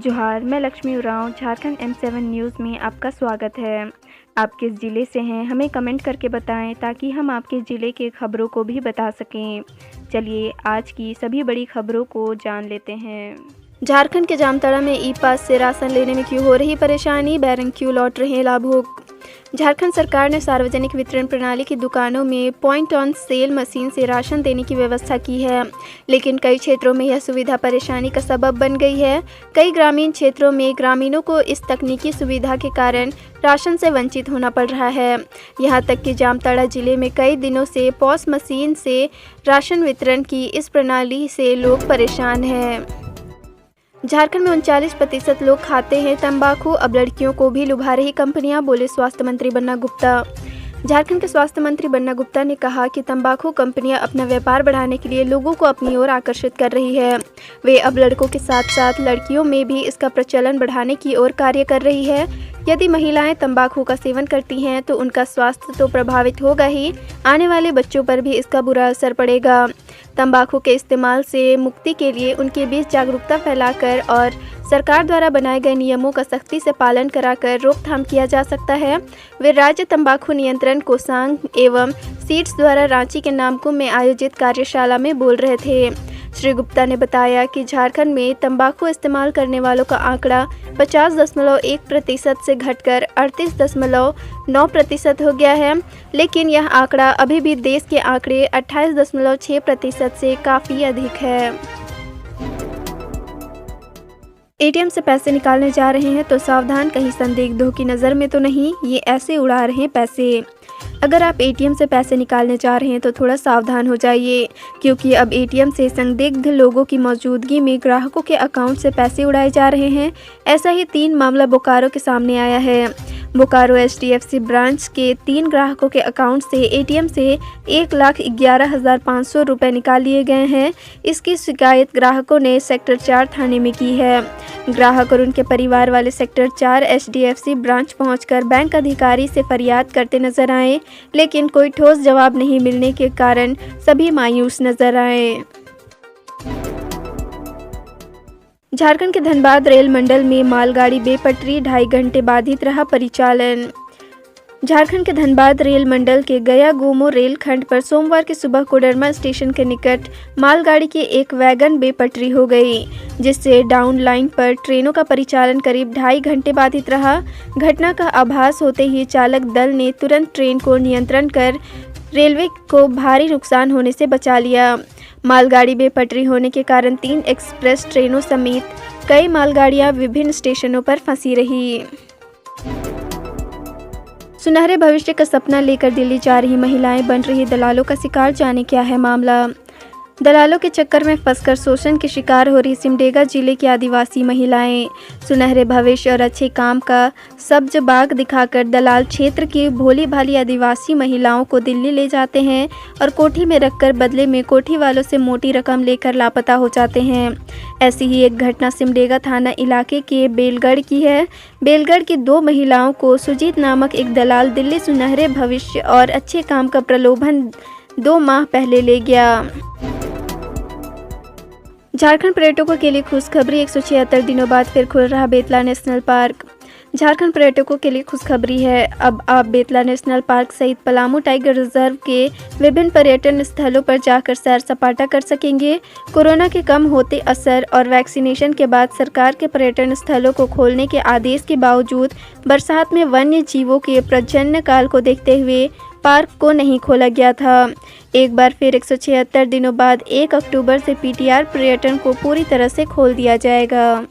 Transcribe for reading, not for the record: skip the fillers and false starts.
जोहार, मैं Lakshmi Oraon Jharkhand M7 news में आपका स्वागत है। आप किस ज़िले से हैं हमें कमेंट करके बताएं ताकि हम आपके ज़िले के खबरों को भी बता सकें। चलिए आज की सभी बड़ी खबरों को जान लेते हैं। झारखंड के जामताड़ा में ई पास से राशन लेने में क्यों हो रही परेशानी, बैरंग क्यों लौट रहे हैं लाभुक। झारखंड सरकार ने सार्वजनिक वितरण प्रणाली की दुकानों में पॉइंट ऑन सेल मशीन से राशन देने की व्यवस्था की है, लेकिन कई क्षेत्रों में यह सुविधा परेशानी का सबब बन गई है। कई ग्रामीण क्षेत्रों में ग्रामीणों को इस तकनीकी सुविधा के कारण राशन से वंचित होना पड़ रहा है। यहां तक कि जामताड़ा जिले में कई दिनों से पॉस मशीन से राशन वितरण की इस प्रणाली से लोग परेशान हैं। झारखंड में 39% लोग खाते हैं तंबाकू, अब लड़कियों को भी लुभा रही कंपनियां, बोले स्वास्थ्य मंत्री बन्ना गुप्ता। झारखंड के स्वास्थ्य मंत्री बन्ना गुप्ता ने कहा कि तंबाकू कंपनियां अपना व्यापार बढ़ाने के लिए लोगों को अपनी ओर आकर्षित कर रही है। वे अब लड़कों के साथ साथ लड़कियों में भी इसका प्रचलन बढ़ाने की ओर कार्य कर रही है। यदि महिलाएं तंबाकू का सेवन करती हैं तो उनका स्वास्थ्य तो प्रभावित होगा ही, आने वाले बच्चों पर भी इसका बुरा असर पड़ेगा। तंबाकू के इस्तेमाल से मुक्ति के लिए उनके बीच जागरूकता फैलाकर और सरकार द्वारा बनाए गए नियमों का सख्ती से पालन कराकर रोकथाम किया जा सकता है। वे राज्य तंबाकू नियंत्रण कोषांग एवं सीड्स द्वारा रांची के नामकुम में आयोजित कार्यशाला में बोल रहे थे। श्री गुप्ता ने बताया कि झारखंड में तंबाकू इस्तेमाल करने वालों का आंकड़ा 50.1% से घटकर 38.9% हो गया है, लेकिन यह आंकड़ा अभी भी देश के आंकड़े 28.6% से काफ़ी अधिक है। एटीएम से पैसे निकालने जा रहे हैं तो सावधान, कहीं संदिग्धों की नज़र में तो नहीं, ये ऐसे उड़ा रहे हैं पैसे। अगर आप एटीएम से पैसे निकालने जा रहे हैं तो थोड़ा सावधान हो जाइए, क्योंकि अब एटीएम से संदिग्ध लोगों की मौजूदगी में ग्राहकों के अकाउंट से पैसे उड़ाए जा रहे हैं। ऐसा ही 3 मामला बोकारो के सामने आया है। बोकारो HDFC ब्रांच के 3 ग्राहकों के अकाउंट से एटीएम से 1,11,500 रुपये निकाल लिए गए हैं। इसकी शिकायत ग्राहकों ने सेक्टर 4 थाने में की है। ग्राहक और उनके परिवार वाले सेक्टर 4 HDFC ब्रांच पहुंचकर बैंक अधिकारी से फरियाद करते नजर आए, लेकिन कोई ठोस जवाब नहीं मिलने के कारण सभी मायूस नजर आए। झारखंड के धनबाद रेल मंडल में मालगाड़ी बेपटरी, 2.5 घंटे बाधित रहा परिचालन। झारखंड के धनबाद रेल मंडल के गया गोमो रेल खंड पर सोमवार की सुबह कोडरमा स्टेशन के निकट मालगाड़ी की एक वैगन बेपटरी हो गई, जिससे डाउन लाइन पर ट्रेनों का परिचालन करीब 2.5 घंटे बाधित रहा। घटना का आभास होते ही चालक दल ने तुरंत ट्रेन को नियंत्रण कर रेलवे को भारी नुकसान होने से बचा लिया। मालगाड़ी बेपटरी होने के कारण 3 एक्सप्रेस ट्रेनों समेत कई मालगाड़ियां विभिन्न स्टेशनों पर फंसी रही। सुनहरे भविष्य का सपना लेकर दिल्ली जा रही महिलाएं बन रही दलालों का शिकार, जाने क्या है मामला। दलालों के चक्कर में फंसकर शोषण के शिकार हो रही सिमडेगा जिले की आदिवासी महिलाएं सुनहरे भविष्य और अच्छे काम का सब्ज बाग दिखाकर दलाल क्षेत्र की भोली भाली आदिवासी महिलाओं को दिल्ली ले जाते हैं और कोठी में रखकर बदले में कोठी वालों से मोटी रकम लेकर लापता हो जाते हैं। ऐसी ही एक घटना सिमडेगा थाना इलाके के बेलगढ़ की है। बेलगढ़ की 2 महिलाओं को सुजीत नामक एक दलाल दिल्ली सुनहरे भविष्य और अच्छे काम का प्रलोभन 2 माह पहले ले गया। झारखंड पर्यटकों के लिए खुशखबरी, 176 दिनों बाद फिर खुल रहा बेतला नेशनल पार्क। झारखंड पर्यटकों के लिए खुशखबरी है, अब आप बेतला नेशनल पार्क सहित पलामू टाइगर रिजर्व के विभिन्न पर्यटन स्थलों पर जाकर सैर सपाटा कर सकेंगे। कोरोना के कम होते असर और वैक्सीनेशन के बाद सरकार के पर्यटन स्थलों को खोलने के आदेश के बावजूद बरसात में वन्य जीवों के प्रजनन काल को देखते हुए पार्क को नहीं खोला गया था। एक बार फिर 176 दिनों बाद 1 अक्टूबर से PTR पर्यटन को पूरी तरह से खोल दिया जाएगा।